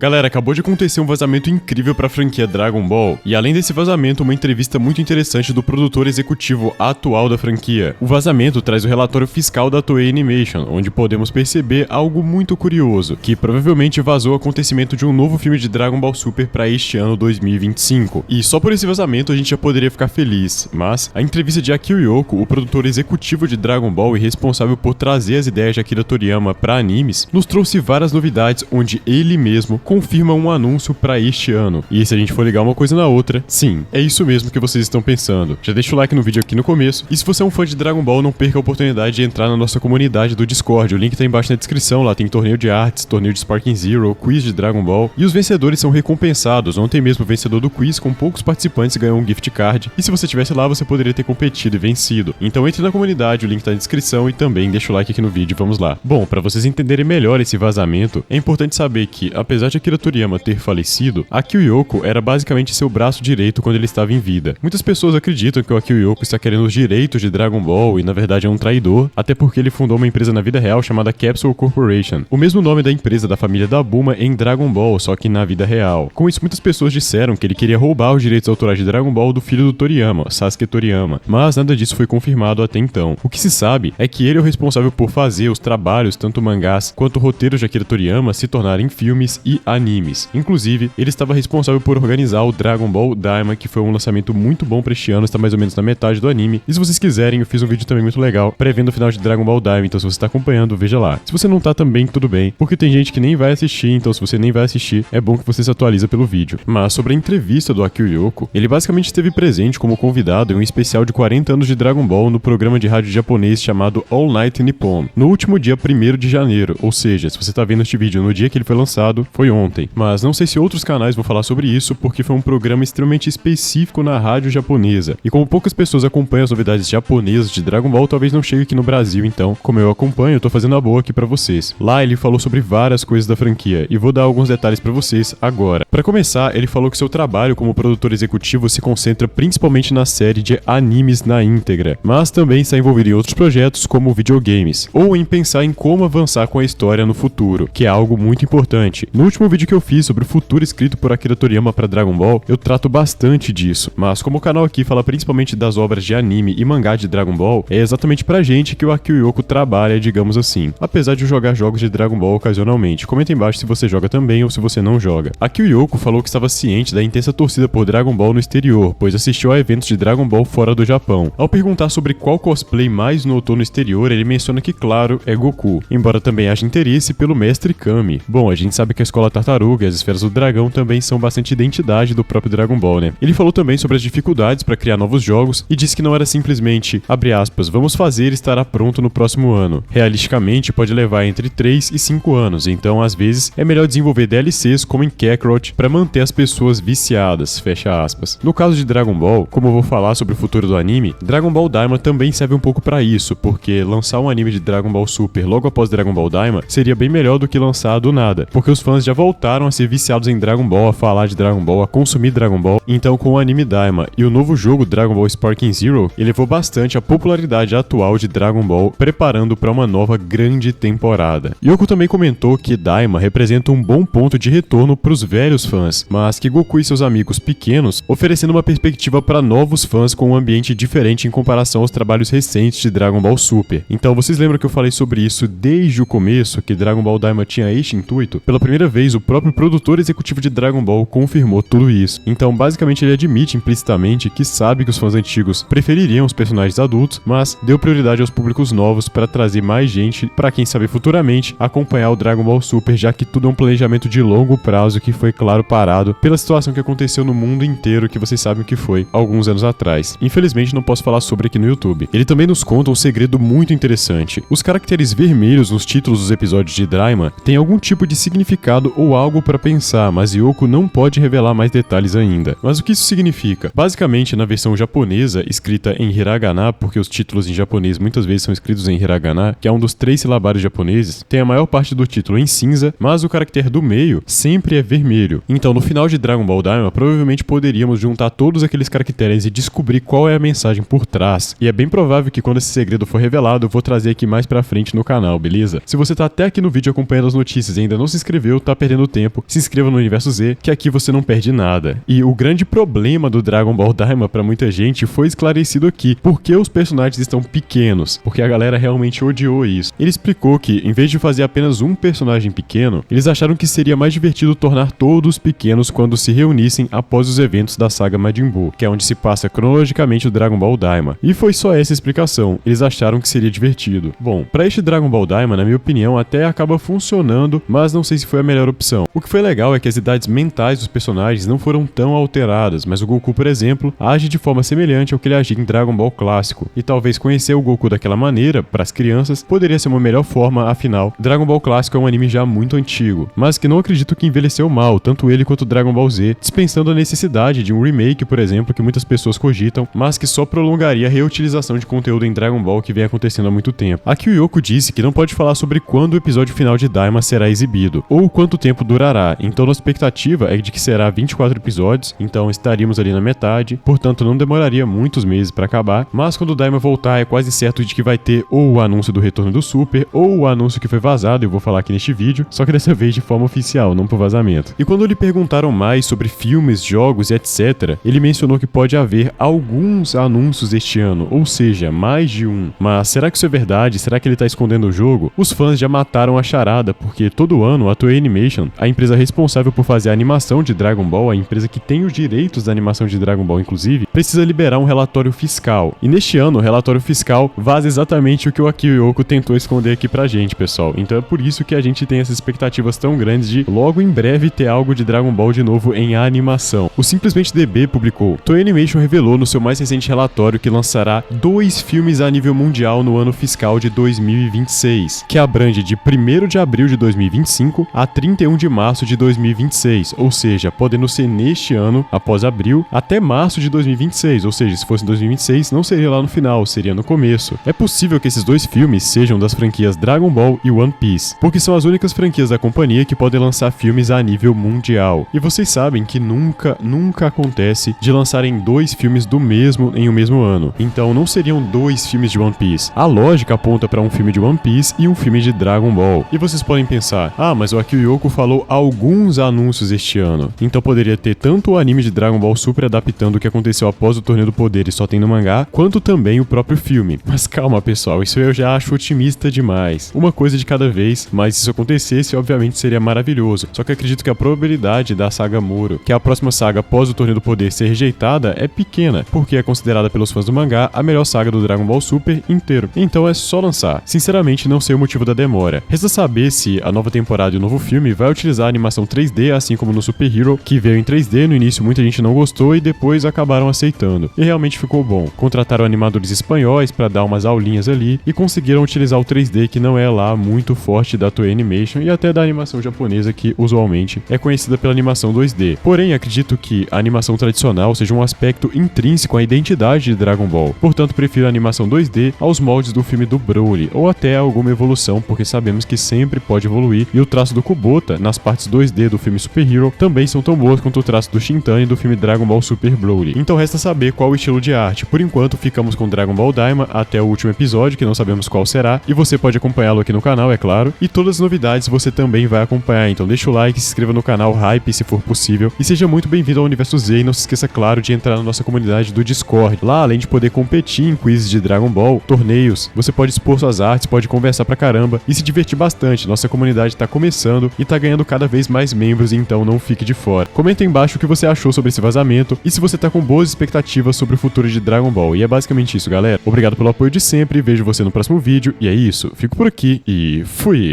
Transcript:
Galera, acabou de acontecer um vazamento incrível pra franquia Dragon Ball, e além desse vazamento, uma entrevista muito interessante do produtor executivo atual da franquia. O vazamento traz o relatório fiscal da Toei Animation, onde podemos perceber algo muito curioso, que provavelmente vazou o acontecimento de um novo filme de Dragon Ball Super pra este ano 2025. E só por esse vazamento a gente já poderia ficar feliz, mas a entrevista de Akio Yoko, o produtor executivo de Dragon Ball e responsável por trazer as ideias de Akira Toriyama pra animes, nos trouxe várias novidades onde ele mesmo confirma um anúncio pra este ano. E se a gente for ligar uma coisa na outra, sim, é isso mesmo que vocês estão pensando. Já deixa o like no vídeo aqui no começo, e se você é um fã de Dragon Ball, não perca a oportunidade de entrar na nossa comunidade do Discord. O link tá embaixo na descrição, lá tem torneio de artes, torneio de Sparking Zero, quiz de Dragon Ball, e os vencedores são recompensados. Ontem mesmo o vencedor do quiz, com poucos participantes, ganhou um gift card, e se você estivesse lá, você poderia ter competido e vencido. Então entre na comunidade, o link tá na descrição, e também deixa o like aqui no vídeo, vamos lá. Bom, pra vocês entenderem melhor esse vazamento, é importante saber que, apesar de Akira Toriyama ter falecido, Akio Yoko era basicamente seu braço direito quando ele estava em vida. Muitas pessoas acreditam que o Akio Yoko está querendo os direitos de Dragon Ball e na verdade é um traidor, até porque ele fundou uma empresa na vida real chamada Capsule Corporation, o mesmo nome da empresa da família da Bulma em Dragon Ball, só que na vida real. Com isso, muitas pessoas disseram que ele queria roubar os direitos autorais de Dragon Ball do filho do Toriyama, Sasuke Toriyama, mas nada disso foi confirmado até então. O que se sabe é que ele é o responsável por fazer os trabalhos, tanto mangás quanto roteiros de Akira Toriyama, se tornarem filmes e animes. Inclusive, ele estava responsável por organizar o Dragon Ball Daima, que foi um lançamento muito bom pra este ano, está mais ou menos na metade do anime. E se vocês quiserem, eu fiz um vídeo também muito legal, prevendo o final de Dragon Ball Daima, então se você está acompanhando, veja lá. Se você não tá também, tudo bem, porque tem gente que nem vai assistir, então se você nem vai assistir, é bom que você se atualiza pelo vídeo. Mas sobre a entrevista do Akio Yoko, ele basicamente esteve presente como convidado em um especial de 40 anos de Dragon Ball no programa de rádio japonês chamado All Night Nippon, no último dia 1º de janeiro, ou seja, se você tá vendo este vídeo no dia que ele foi lançado, foi ontem. Mas não sei se outros canais vão falar sobre isso, porque foi um programa extremamente específico na rádio japonesa. E como poucas pessoas acompanham as novidades japonesas de Dragon Ball, talvez não chegue aqui no Brasil, então, como eu acompanho, eu tô fazendo a boa aqui pra vocês. Lá ele falou sobre várias coisas da franquia, e vou dar alguns detalhes pra vocês agora. Pra começar, ele falou que seu trabalho como produtor executivo se concentra principalmente na série de animes na íntegra, mas também está envolvido em outros projetos como videogames, ou em pensar em como avançar com a história no futuro, que é algo muito importante. No último vídeo que eu fiz sobre o futuro escrito por Akira Toriyama para Dragon Ball, eu trato bastante disso, mas como o canal aqui fala principalmente das obras de anime e mangá de Dragon Ball, é exatamente pra gente que o Akio Yoko trabalha, digamos assim, apesar de jogar jogos de Dragon Ball ocasionalmente. Comenta embaixo se você joga também ou se você não joga. Akio Yoko falou que estava ciente da intensa torcida por Dragon Ball no exterior, pois assistiu a eventos de Dragon Ball fora do Japão. Ao perguntar sobre qual cosplay mais notou no exterior, ele menciona que, claro, é Goku, embora também haja interesse pelo Mestre Kami. Bom, a gente sabe que a Escola Tartaruga e as Esferas do Dragão também são bastante identidade do próprio Dragon Ball, né? Ele falou também sobre as dificuldades para criar novos jogos e disse que não era simplesmente, abre aspas, vamos fazer e estará pronto no próximo ano. Realisticamente, pode levar entre 3 e 5 anos, então às vezes é melhor desenvolver DLCs como em Kakarot para manter as pessoas viciadas, fecha aspas. No caso de Dragon Ball, como eu vou falar sobre o futuro do anime, Dragon Ball Daima também serve um pouco para isso, porque lançar um anime de Dragon Ball Super logo após Dragon Ball Daima seria bem melhor do que lançar do nada, porque os fãs já voltaram a ser viciados em Dragon Ball, a falar de Dragon Ball, a consumir Dragon Ball. Então com o anime Daima e o novo jogo Dragon Ball Sparking Zero, elevou bastante a popularidade atual de Dragon Ball, preparando para uma nova grande temporada. Yoko também comentou que Daima representa um bom ponto de retorno para os velhos fãs, mas que Goku e seus amigos pequenos, oferecendo uma perspectiva para novos fãs com um ambiente diferente em comparação aos trabalhos recentes de Dragon Ball Super. Então vocês lembram que eu falei sobre isso desde o começo, que Dragon Ball Daima tinha este intuito? Pela primeira vez, o próprio produtor executivo de Dragon Ball confirmou tudo isso. Então basicamente ele admite implicitamente que sabe que os fãs antigos prefeririam os personagens adultos, mas deu prioridade aos públicos novos para trazer mais gente para quem sabe futuramente acompanhar o Dragon Ball Super, já que tudo é um planejamento de longo prazo que foi, claro, parado pela situação que aconteceu no mundo inteiro, que vocês sabem o que foi alguns anos atrás. Infelizmente não posso falar sobre aqui no YouTube. Ele também nos conta um segredo muito interessante. Os caracteres vermelhos nos títulos dos episódios de Daima têm algum tipo de significado ou algo para pensar, mas Yoko não pode revelar mais detalhes ainda. Mas o que isso significa? Basicamente, na versão japonesa, escrita em hiragana, porque os títulos em japonês muitas vezes são escritos em hiragana, que é um dos 3 silabares japoneses, tem a maior parte do título em cinza, mas o caractere do meio sempre é vermelho. Então, no final de Dragon Ball Daima, provavelmente poderíamos juntar todos aqueles caracteres e descobrir qual é a mensagem por trás. E é bem provável que quando esse segredo for revelado, eu vou trazer aqui mais pra frente no canal, beleza? Se você tá até aqui no vídeo acompanhando as notícias e ainda não se inscreveu, tá perdendo perdendo tempo, se inscreva no Universo Z, que aqui você não perde nada. E o grande problema do Dragon Ball Daima pra muita gente foi esclarecido aqui, porque os personagens estão pequenos, porque a galera realmente odiou isso. Ele explicou que, em vez de fazer apenas um personagem pequeno, eles acharam que seria mais divertido tornar todos pequenos quando se reunissem após os eventos da saga Majin Buu, que é onde se passa cronologicamente o Dragon Ball Daima. E foi só essa explicação, eles acharam que seria divertido. Bom, pra este Dragon Ball Daima, na minha opinião, até acaba funcionando, mas não sei se foi a melhor opção. O que foi legal é que as idades mentais dos personagens não foram tão alteradas, mas o Goku, por exemplo, age de forma semelhante ao que ele agia em Dragon Ball clássico, e talvez conhecer o Goku daquela maneira, para as crianças, poderia ser uma melhor forma, afinal, Dragon Ball clássico é um anime já muito antigo, mas que não acredito que envelheceu mal, tanto ele quanto Dragon Ball Z, dispensando a necessidade de um remake, por exemplo, que muitas pessoas cogitam, mas que só prolongaria a reutilização de conteúdo em Dragon Ball que vem acontecendo há muito tempo. Aqui o Yoko disse que não pode falar sobre quando o episódio final de Daima será exibido, ou quanto tempo durará, então nossa expectativa é de que será 24 episódios, então estaríamos ali na metade, portanto não demoraria muitos meses para acabar, mas quando o Daima voltar é quase certo de que vai ter ou o anúncio do retorno do Super, ou o anúncio que foi vazado, eu vou falar aqui neste vídeo, só que dessa vez de forma oficial, não por vazamento. E quando lhe perguntaram mais sobre filmes, jogos e etc, ele mencionou que pode haver alguns anúncios este ano, ou seja, mais de um. Mas será que isso é verdade? Será que ele tá escondendo o jogo? Os fãs já mataram a charada, porque todo ano a Toei Animation, a empresa responsável por fazer a animação de Dragon Ball, a empresa que tem os direitos da animação de Dragon Ball inclusive, precisa liberar um relatório fiscal. E neste ano o relatório fiscal vaza exatamente o que o Akio Yoko tentou esconder aqui pra gente, pessoal. Então é por isso que a gente tem essas expectativas tão grandes de logo em breve ter algo de Dragon Ball de novo em animação. O Simplesmente DB publicou: Toei Animation revelou no seu mais recente relatório que lançará 2 filmes a nível mundial no ano fiscal de 2026, que abrange de 1º de abril de 2025 a 31 de março de 2026, ou seja, podendo ser neste ano, após abril, até março de 2026, ou seja, se fosse em 2026, não seria lá no final, seria no começo. É possível que esses 2 filmes sejam das franquias Dragon Ball e One Piece, porque são as únicas franquias da companhia que podem lançar filmes a nível mundial. E vocês sabem que nunca acontece de lançarem 2 filmes do mesmo em um mesmo ano. Então não seriam 2 filmes de One Piece. A lógica aponta para um filme de One Piece e um filme de Dragon Ball. E vocês podem pensar: ah, mas o Akio Yoko falou alguns anúncios este ano, então poderia ter tanto o anime de Dragon Ball Super adaptando o que aconteceu após o Torneio do Poder e só tem no mangá, quanto também o próprio filme. Mas calma, pessoal, isso eu já acho otimista demais. Uma coisa de cada vez, mas se isso acontecesse, obviamente seria maravilhoso. Só que acredito que a probabilidade da saga Moro, que é a próxima saga após o Torneio do Poder, ser rejeitada é pequena, porque é considerada pelos fãs do mangá a melhor saga do Dragon Ball Super inteiro. Então é só lançar. Sinceramente, não sei o motivo da demora. Resta saber se a nova temporada e o novo filme vai utilizar a animação 3D, assim como no Super Hero, que veio em 3D, no início muita gente não gostou e depois acabaram aceitando. E realmente ficou bom. Contrataram animadores espanhóis para dar umas aulinhas ali e conseguiram utilizar o 3D, que não é lá muito forte da Toei Animation e até da animação japonesa, que usualmente é conhecida pela animação 2D. Porém, acredito que a animação tradicional seja um aspecto intrínseco à identidade de Dragon Ball. Portanto, prefiro a animação 2D aos moldes do filme do Broly, ou até alguma evolução, porque sabemos que sempre pode evoluir, e o traço do Kubota, nas partes 2D do filme Super Hero, também são tão boas quanto o traço do Shintani do filme Dragon Ball Super Broly. Então resta saber qual o estilo de arte. Por enquanto, ficamos com Dragon Ball Daima até o último episódio, que não sabemos qual será, e você pode acompanhá-lo aqui no canal, é claro, e todas as novidades você também vai acompanhar, então deixa o like, se inscreva no canal Hype se for possível, e seja muito bem-vindo ao Universo Z, e não se esqueça, claro, de entrar na nossa comunidade do Discord. Lá, além de poder competir em quizzes de Dragon Ball, torneios, você pode expor suas artes, pode conversar pra caramba e se divertir bastante. Nossa comunidade tá começando e tá ganhando cada vez mais membros, então não fique de fora. Comenta aí embaixo o que você achou sobre esse vazamento e se você tá com boas expectativas sobre o futuro de Dragon Ball. E é basicamente isso, galera. Obrigado pelo apoio de sempre, vejo você no próximo vídeo, e é isso. Fico por aqui e fui!